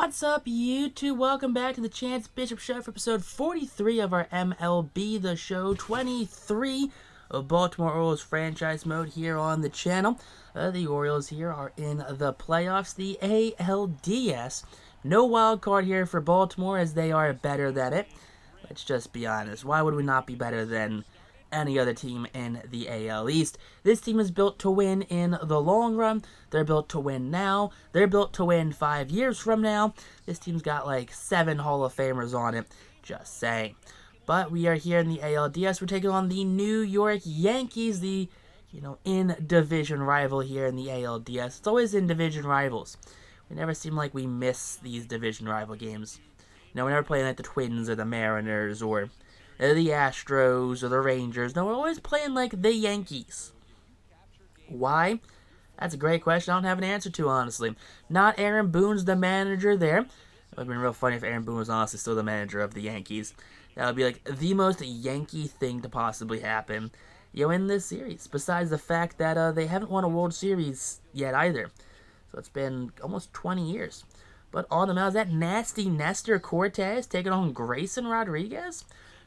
What's up, YouTube? Welcome back to the Chance Bishop Show for episode 43 of our MLB The Show 23 of Baltimore Orioles franchise mode here on the channel. The Orioles here are in the playoffs, the ALDS. No wild card here for Baltimore as they are better than it. Let's just be honest. Why would we not be better than any other team in the AL East? This team is built to win in the long run. They're built to win now. They're built to win 5 years from now. This team's got like 7 Hall of Famers on it. Just saying. But we are here in the ALDS. We're taking on the New York Yankees, the in-division rival here in the ALDS. It's always in-division rivals. We never seem like we miss these division rival games. We're never playing like the Twins or the Mariners or the Astros or the Rangers. No, we're always playing like the Yankees. Why? That's a great question. I don't have an answer to, honestly. Not Aaron Boone's the manager there. It would have been real funny if Aaron Boone was honestly still the manager of the Yankees. That would be like the most Yankee thing to possibly happen, in this series. Besides the fact that they haven't won a World Series yet either. So it's been almost 20 years. But on the mound is that nasty Nestor Cortez taking on Grayson Rodriguez.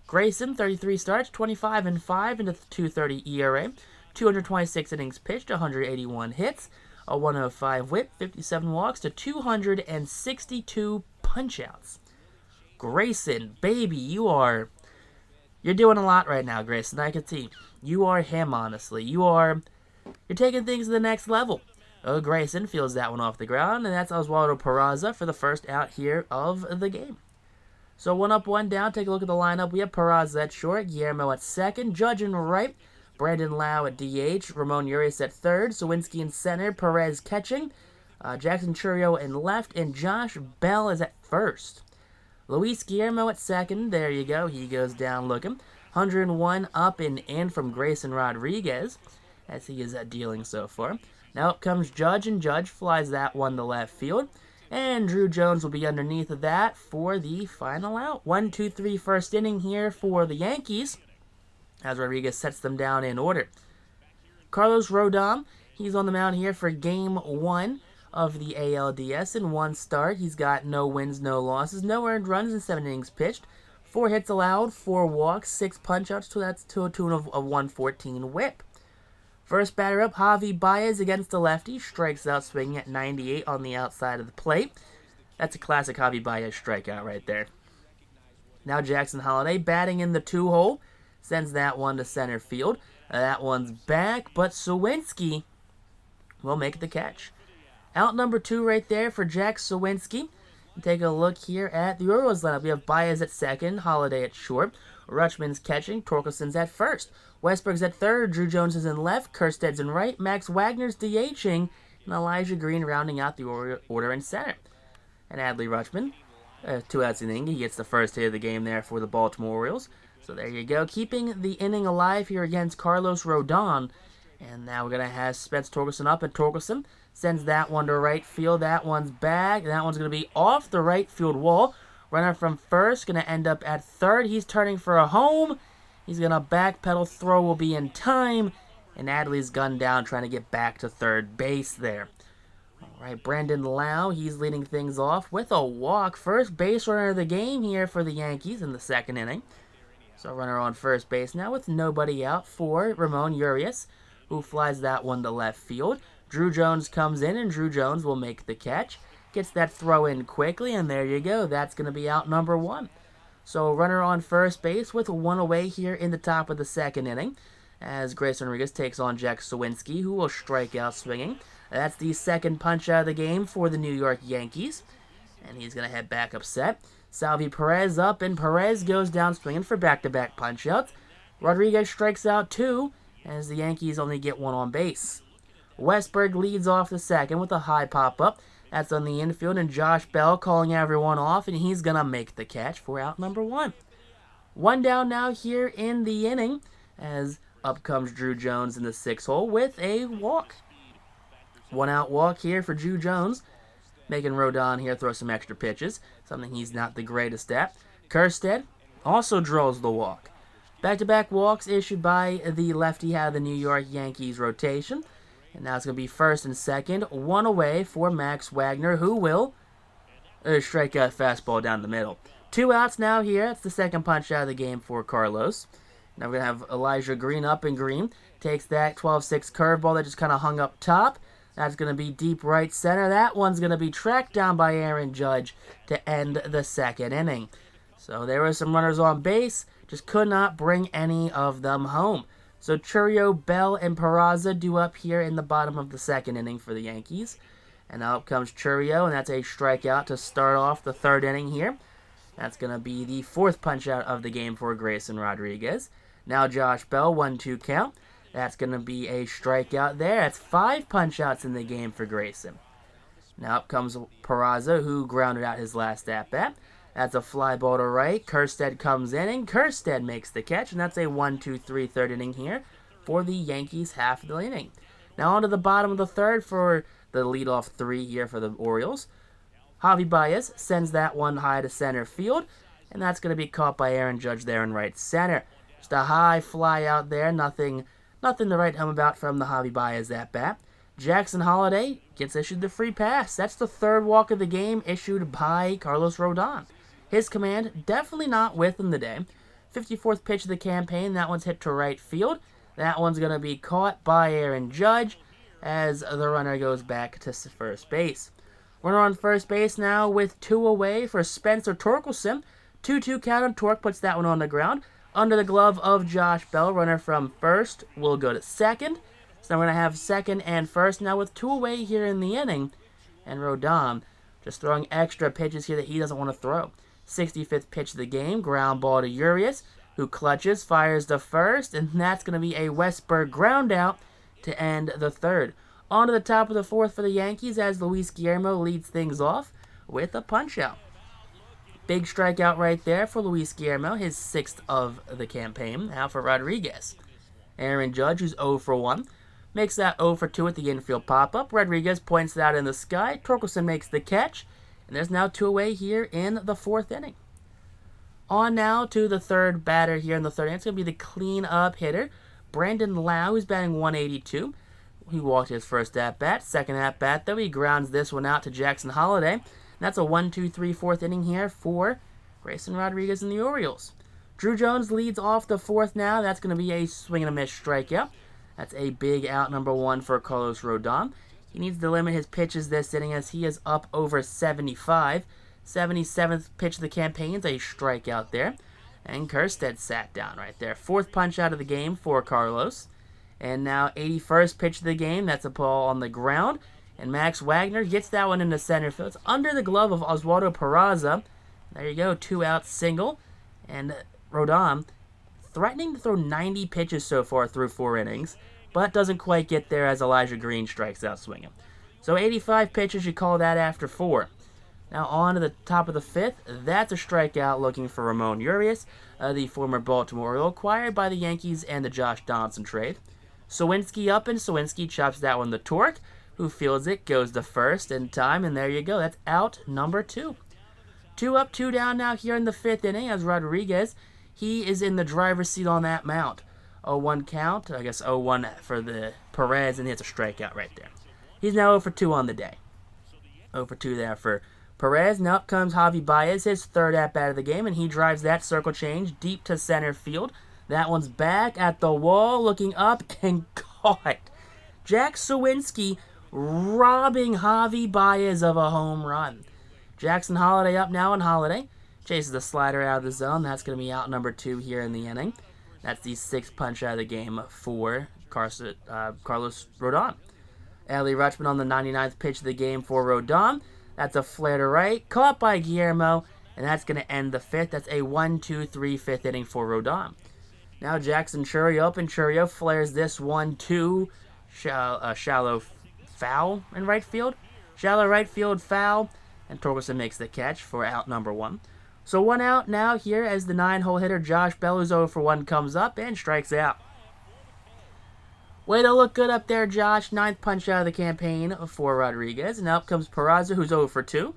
Grayson, 33 starts, 25-5 into the 2.30 ERA, 226 innings pitched, 181 hits, a 105 whip, 57 walks to 262 punch-outs. Grayson, baby, you're doing a lot right now, Grayson. I can see. You are him, honestly. You're taking things to the next level. Grayson feels that one off the ground, and that's Oswaldo Peraza for the first out here of the game. So 1 up, 1 down. Take a look at the lineup. We have Peraza at short, Guillermo at second, Judge in right, Brandon Lau at DH, Ramon Urias at third, Sawinski in center, Perez catching, Jackson Chourio in left, and Josh Bell is at first. Luis Guillermo at second. There you go. He goes down looking. 101 up and in from Grayson Rodriguez as he is dealing so far. Now up comes Judge, and Judge flies that one to left field. And Drew Jones will be underneath of that for the final out. 1-2-3 first inning here for the Yankees as Rodriguez sets them down in order. Carlos Rodon, he's on the mound here for game 1 of the ALDS. In 1 start, he's got no wins, no losses, no earned runs in 7 innings pitched. 4 hits allowed, 4 walks, 6 punch-outs, so that's to a tune of 114 whip. First batter up, Javi Baez against the lefty. Strikes out swinging at 98 on the outside of the plate. That's a classic Javi Baez strikeout right there. Now Jackson Holliday batting in the 2-hole. Sends that one to center field. That one's back, but Sawinski will make the catch. Out number 2 right there for Jack Sawinski. Take a look here at the Orioles lineup. We have Baez at second, Holliday at short. Rutschman's catching, Torkelson's at first. Westberg's at third, Drew Jones is in left, Kersted's in right, Max Wagner's DHing, and Elijah Green rounding out the order in center. And Adley Rutschman, 2 outs in the inning, he gets the first hit of the game there for the Baltimore Orioles. So there you go, keeping the inning alive here against Carlos Rodon. And now we're going to have Spence Torkelson up, and Torkelson sends that one to right field. That one's back, and that one's going to be off the right field wall. Runner from first, going to end up at third. He's turning for a home. He's going to backpedal. Throw will be in time. And Adley's gunned down trying to get back to third base there. All right, Brandon Lau, he's leading things off with a walk. First base runner of the game here for the Yankees in the 2nd inning. So runner on first base now with nobody out for Ramon Urias, who flies that one to left field. Drew Jones comes in, and Drew Jones will make the catch. Gets that throw in quickly, and there you go. That's going to be out number 1. So runner on first base with 1 away here in the top of the 2nd inning as Grayson Rodriguez takes on Jack Sawinski, who will strike out swinging. That's the 2nd punch out of the game for the New York Yankees, and he's going to head back upset. Salvi Perez up, and Perez goes down swinging for back-to-back punch-outs. Rodriguez strikes out 2 as the Yankees only get 1 on base. Westberg leads off the 2nd with a high pop-up. That's on the infield, and Josh Bell calling everyone off, and he's going to make the catch for out number 1. 1 down now here in the inning as up comes Drew Jones in the 6th hole with a walk. 1 out walk here for Drew Jones, making Rodon here throw some extra pitches, something he's not the greatest at. Kersted also draws the walk. Back-to-back walks issued by the lefty out of the New York Yankees rotation. And now it's going to be first and second, 1 away for Max Wagner, who will strikeout fastball down the middle. 2 outs now here. It's the second punch out of the game for Carlos. Now we're going to have Elijah Green up in green. Takes that 12-6 curveball that just kind of hung up top. That's going to be deep right center. That one's going to be tracked down by Aaron Judge to end the second inning. So there were some runners on base. Just could not bring any of them home. So Chourio, Bell, and Peraza due up here in the bottom of the second inning for the Yankees. And now up comes Chourio, and that's a strikeout to start off the third inning here. That's going to be the fourth punch-out of the game for Grayson Rodriguez. Now Josh Bell, 1-2 count. That's going to be a strikeout there. That's 5 punch-outs in the game for Grayson. Now up comes Peraza, who grounded out his last at-bat. That's a fly ball to right. Kerstead comes in, and Kerstead makes the catch. And that's a 1-2-3 third inning here for the Yankees half of the inning. Now on to the bottom of the third for the leadoff 3 here for the Orioles. Javi Baez sends that one high to center field. And that's going to be caught by Aaron Judge there in right center. Just a high fly out there. Nothing to write home about from the Javi Baez at bat. Jackson Holliday gets issued the free pass. That's the third walk of the game issued by Carlos Rodon. His command definitely not with him today. 54th pitch of the campaign. That one's hit to right field. That one's going to be caught by Aaron Judge as the runner goes back to first base. Runner on first base now with 2 away for Spencer Torkelson. 2-2 count on Torque puts that one on the ground. Under the glove of Josh Bell, runner from first will go to second. So we're going to have second and first now with 2 away here in the inning. And Rodon just throwing extra pitches here that he doesn't want to throw. 65th pitch of the game, ground ball to Urias, who clutches, fires to first, and that's going to be a Westberg ground out to end the third. On to the top of the fourth for the Yankees as Luis Guillermo leads things off with a punch-out. Big strikeout right there for Luis Guillermo, his 6th of the campaign. Now for Rodriguez. Aaron Judge, who's 0 for 1, makes that 0 for 2 at the infield pop-up. Rodriguez points it out in the sky. Torkelson makes the catch. And there's now 2 away here in the 4th inning. On now to the third batter here in the third inning. It's going to be the clean-up hitter, Brandon Lau, who's batting 182. He walked his first at-bat. Second at-bat, though, he grounds this one out to Jackson Holliday. And that's a 1-2-3 4th inning here for Grayson Rodriguez and the Orioles. Drew Jones leads off the 4th now. That's going to be a swing-and-a-miss strikeout. That's a big out number 1 for Carlos Rodon. He needs to limit his pitches this inning as he is up over 75. 77th pitch of the campaign is a strikeout there. And Kerstead sat down right there. 4th punch out of the game for Carlos. And now 81st pitch of the game. That's a ball on the ground. And Max Wagner gets that one into center field. It's under the glove of Oswaldo Peraza. There you go. 2 out single. And Rodon threatening to throw 90 pitches so far through 4 innings. But doesn't quite get there as Elijah Green strikes out swinging. So 85 pitches, you call that after 4. Now on to the top of the 5th. That's a strikeout looking for Ramon Urias, the former Baltimore Oriole, acquired by the Yankees and the Josh Donaldson trade. Sawinski up, and Sawinski chops that one to Torque, who fields it, goes to first in time, and there you go. That's out number 2. 2 up, 2 down now here in the 5th inning as Rodriguez, he is in the driver's seat on that mound. 0-1 count, I guess 0-1 for the Perez, and he has a strikeout right there. He's now 0 for 2 on the day. 0 for 2 there for Perez. Now up comes Javi Baez, his 3rd at-bat of the game, and he drives that circle change deep to center field. That one's back at the wall, looking up, and caught. Jack Sawinski robbing Javi Baez of a home run. Jackson Holliday up now, and Holliday chases the slider out of the zone. That's going to be out number 2 here in the inning. That's the 6th punch out of the game for Carlos Rodon. Ellie Rutschman on the 99th pitch of the game for Rodon. That's a flare to right, caught by Guillermo, and that's going to end the 5th. That's a 1-2-3 5th inning for Rodon. Now Jackson Chourio up, and Chourio flares this one to shallow foul in right field. Shallow right field foul, and Torkelson makes the catch for out number 1. So 1 out now here as the 9-hole hitter Josh Bell, who's 0 for 1, comes up and strikes out. Way to look good up there, Josh. 9th punch out of the campaign for Rodriguez. And up comes Peraza, who's 0 for 2.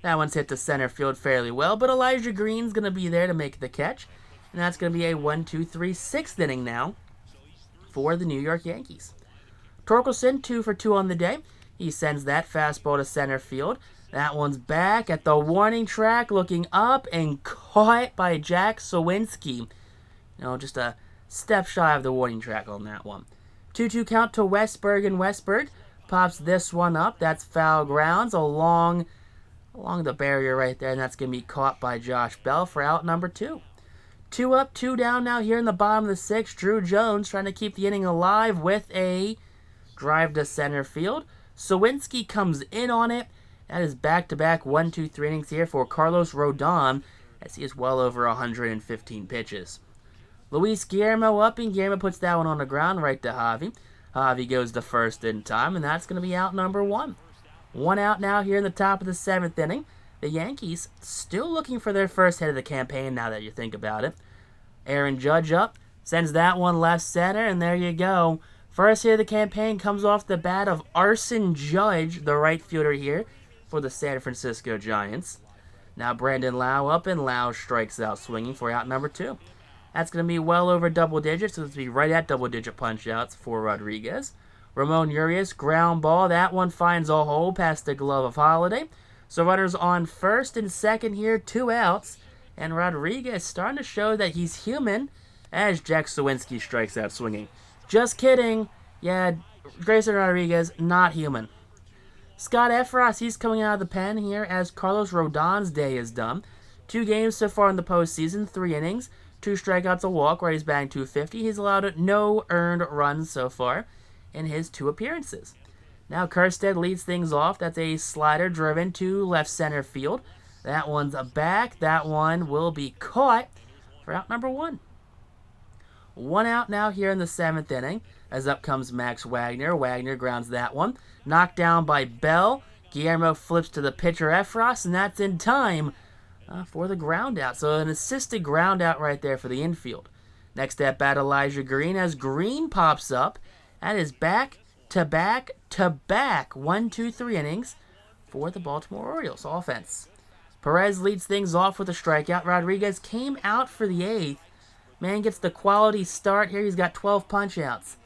That one's hit to center field fairly well, but Elijah Green's going to be there to make the catch. And that's going to be a 1-2-3 6th inning now for the New York Yankees. Torkelson, 2 for 2 on the day. He sends that fastball to center field. That one's back at the warning track, looking up and caught by Jack Sawinski. Just a step shy of the warning track on that one. 2-2 count to Westberg, and Westberg pops this one up. That's foul grounds along the barrier right there, and that's going to be caught by Josh Bell for out number 2. 2 up, 2 down now here in the bottom of the 6th. Drew Jones trying to keep the inning alive with a drive to center field. Sawinski comes in on it. That is back-to-back 1-2-3 innings here for Carlos Rodon, as he is well over 115 pitches. Luis Guillermo up, and Guillermo puts that one on the ground right to Javi. Javi goes to first in time, and that's going to be out number 1. 1 out now here in the top of the 7th inning. The Yankees still looking for their first hit of the campaign now that you think about it. Aaron Judge up, sends that one left center, and there you go. First hit of the campaign comes off the bat of Arson Judge, the right fielder here for the San Francisco Giants. Now Brandon Lau up, and Lau strikes out swinging for out number 2. That's going to be well over double digits, so it's going to be right at double-digit punch-outs for Rodriguez. Ramon Urias, ground ball. That one finds a hole past the glove of Holiday. So runners on first and second here, 2 outs. And Rodriguez starting to show that he's human as Jack Sawinski strikes out swinging. Just kidding. Yeah, Grayson Rodriguez, not human. Scott Effross, he's coming out of the pen here as Carlos Rodon's day is done. 2 games so far in the postseason, 3 innings, 2 strikeouts, a walk, where he's batting .250. He's allowed no earned runs so far in his 2 appearances. Now Kerstead leads things off. That's a slider driven to left center field. That one's a back. That one will be caught for out number 1. 1 out now here in the 7th inning, as up comes Max Wagner. Wagner grounds that one. Knocked down by Bell. Guillermo flips to the pitcher Effross, and that's in time for the ground out. So an assisted ground out right there for the infield. Next at bat, Elijah Green, as Green pops up. That is back-to-back 1-2-3 innings for the Baltimore Orioles offense. Perez leads things off with a strikeout. Rodriguez came out for the 8th. Man gets the quality start here. He's got 12 punch-outs.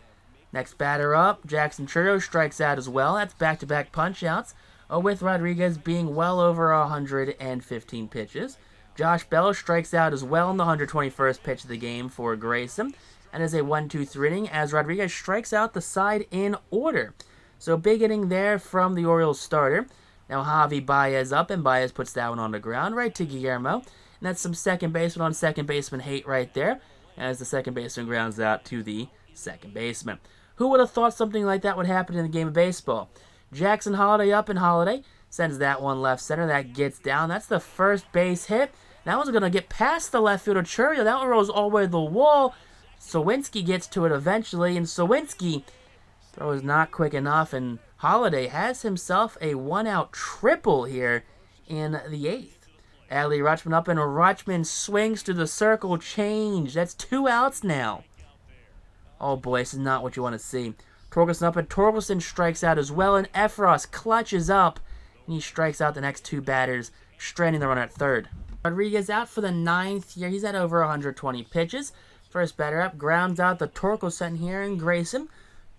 Next batter up, Jackson Churro strikes out as well. That's back-to-back punch-outs, with Rodriguez being well over 115 pitches. Josh Bell strikes out as well in the 121st pitch of the game for Grayson. And is a 1-2-3 inning as Rodriguez strikes out the side in order. So big inning there from the Orioles starter. Now Javi Baez up, and Baez puts that one on the ground right to Guillermo. And that's some second baseman on second baseman hate right there, as the second baseman grounds out to the second baseman. Who would have thought something like that would happen in the game of baseball? Jackson Holiday up, and Holiday sends that one left center. That gets down. That's the first base hit. That one's going to get past the left fielder Churio. That one rolls all the way to the wall. Sawinski gets to it eventually, and Sawinski throws not quick enough, and Holiday has himself a 1-out triple here in the 8th. Adley Rutschman up, and Rutschman swings to the circle change. That's 2 outs now. Oh boy, this is not what you want to see. Torkelson up, and Torkelson strikes out as well, and Effross clutches up, and he strikes out the next 2 batters, stranding the runner at third. Rodriguez out for the 9th year. He's at over 120 pitches. First batter up, grounds out the Torkelson here, and Grayson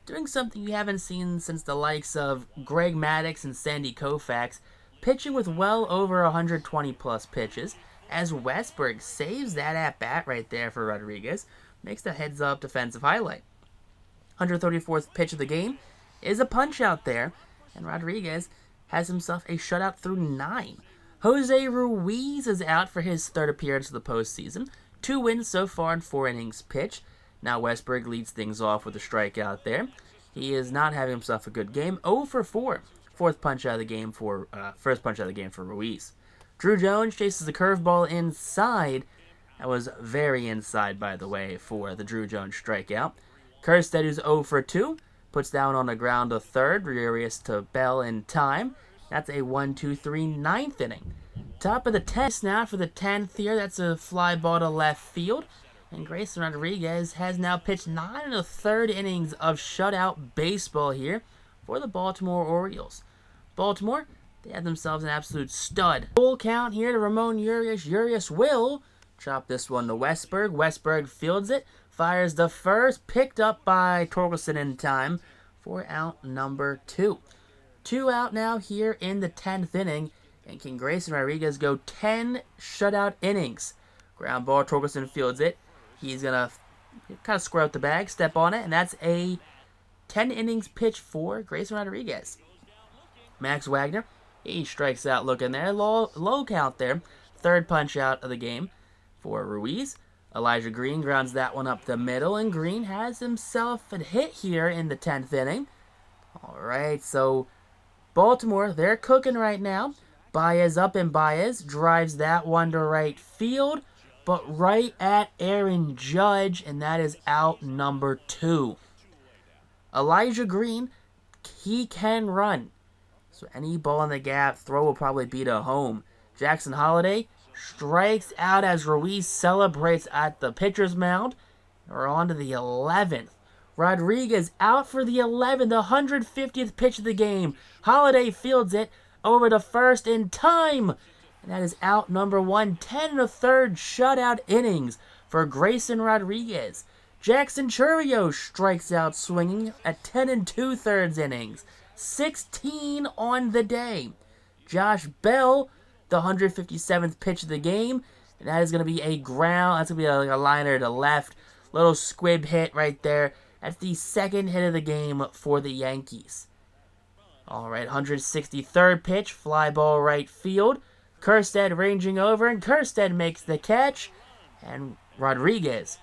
doing something you haven't seen since the likes of Greg Maddux and Sandy Koufax, pitching with well over 120-plus pitches, as Westberg saves that at-bat right there for Rodriguez, makes the heads-up defensive highlight. 134th pitch of the game is a punch-out there, and Rodriguez has himself a shutout through 9. Jose Ruiz is out for his 3rd appearance of the postseason. 2 wins so far in 4 innings pitched. Now Westberg leads things off with a strikeout there. He is not having himself a good game. 0 for 4. First punch out of the game for Ruiz. Drew Jones chases the curveball inside. That was very inside, by the way, for the Drew Jones strikeout. Kerstead, who's 0 for 2, puts down on the ground to third. Urias to Bell in time. That's a 1-2-3 9th inning. Top of the 10th now for the 10th year. That's a fly ball to left field. And Grayson Rodriguez has now pitched 9 1/3 innings of shutout baseball here for the Baltimore Orioles. Baltimore, they have themselves an absolute stud. Full count here to Ramon Urias. Urias will chop this one to Westberg. Westberg fields it, fires the first, picked up by Torkelson in time for out number 2. 2 out now here in the 10th inning. And can Grayson Rodriguez go 10 shutout innings? Ground ball, Torkelson fields it. He's going to kind of square out the bag, step on it, and that's a 10 innings pitch for Grayson Rodriguez. Max Wagner, he strikes out looking there. Low count there. Third punch out of the game for Ruiz. Elijah Green grounds that one up the middle, and Green has himself a hit here in the 10th inning. All right, so Baltimore, they're cooking right now. Baez up, and Baez drives that one to right field, but right at Aaron Judge, and that is out number 2. Elijah Green, he can run. So any ball in the gap, throw will probably be to home. Jackson Holliday strikes out as Ruiz celebrates at the pitcher's mound. We're on to the 11th. Rodriguez out for the 11th, the 150th pitch of the game. Holliday fields it over to first in time. And that is out number 1. 10 1/3 shutout innings for Grayson Rodriguez. Jackson Chourio strikes out swinging at 10 2/3 innings. 16 on the day. Josh Bell, the 157th pitch of the game. And that is going to be a ground. That's going to be like a liner to left. Little squib hit right there. That's the second hit of the game for the Yankees. All right, 163rd pitch. Fly ball right field. Kjerstad ranging over, and Kjerstad makes the catch. And Rodriguez,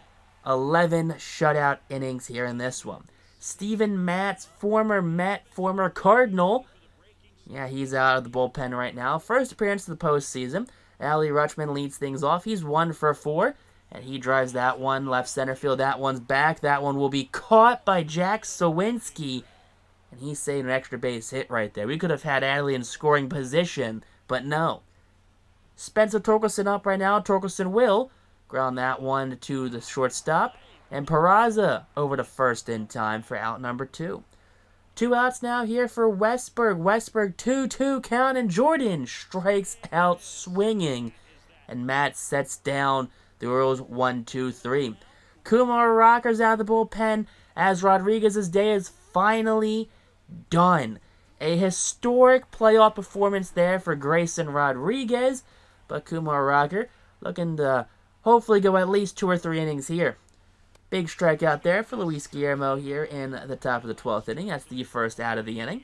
11 shutout innings here in this one. Steven Matz, former Met, former Cardinal. Yeah, he's out of the bullpen right now. First appearance of the postseason. Ali Rutschman leads things off. He's 1 for 4, and he drives that one left center field. That one's back. That one will be caught by Jack Sawinski, and he's saving an extra base hit right there. We could have had Adley in scoring position, but no. Spencer Torkelson up right now. Torkelson will ground that one to the shortstop. And Peraza over to first in time for out number 2. 2 outs now here for Westberg. Westberg 2-2 count, and Jordan strikes out swinging. And Matt sets down the Orioles 1-2-3. Kumar Rocker's out of the bullpen as Rodriguez's day is finally done. A historic playoff performance there for Grayson Rodriguez. But Kumar Rocker looking to hopefully go at least 2 or 3 innings here. Big strikeout there for Luis Guillermo here in the top of the 12th inning. That's the first out of the inning.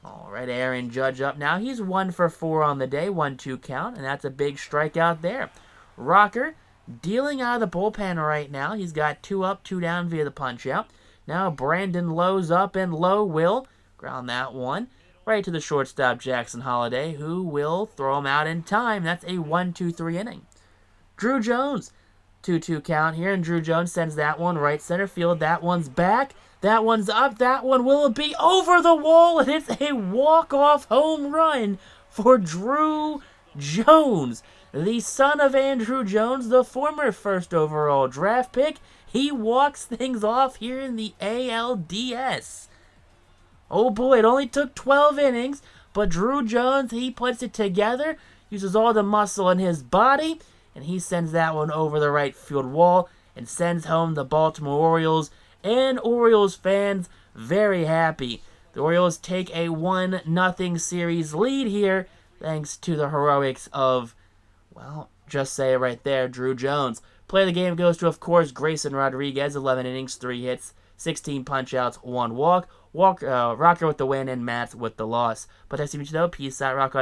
All right, Aaron Judge up now. He's 1 for 4 on the day, 1-2 count, and that's a big strikeout there. Rocker dealing out of the bullpen right now. He's got 2 up, 2 down via the punch-out. Now Brandon Lowe's up, and Lowe will ground that one right to the shortstop, Jackson Holliday, who will throw him out in time. That's a 1-2-3 inning. Drew Jones, 2-2 count here, and Drew Jones sends that one right center field. That one's back. That one's up. That one will be over the wall, and it's a walk-off home run for Drew Jones. The son of Andrew Jones, the former first overall draft pick. He walks things off here in the ALDS. Oh boy, it only took 12 innings, but Drew Jones, he puts it together, uses all the muscle in his body, and he sends that one over the right field wall and sends home the Baltimore Orioles, and Orioles fans very happy. The Orioles take a 1-0 series lead here thanks to the heroics of, well, just say it right there, Drew Jones. Play of the game goes to, of course, Grayson Rodriguez, 11 innings, 3 hits, 16 punch-outs, 1 walk. Rocker with the win, and Matt with the loss. But that's you, though. Peace out, Rock on.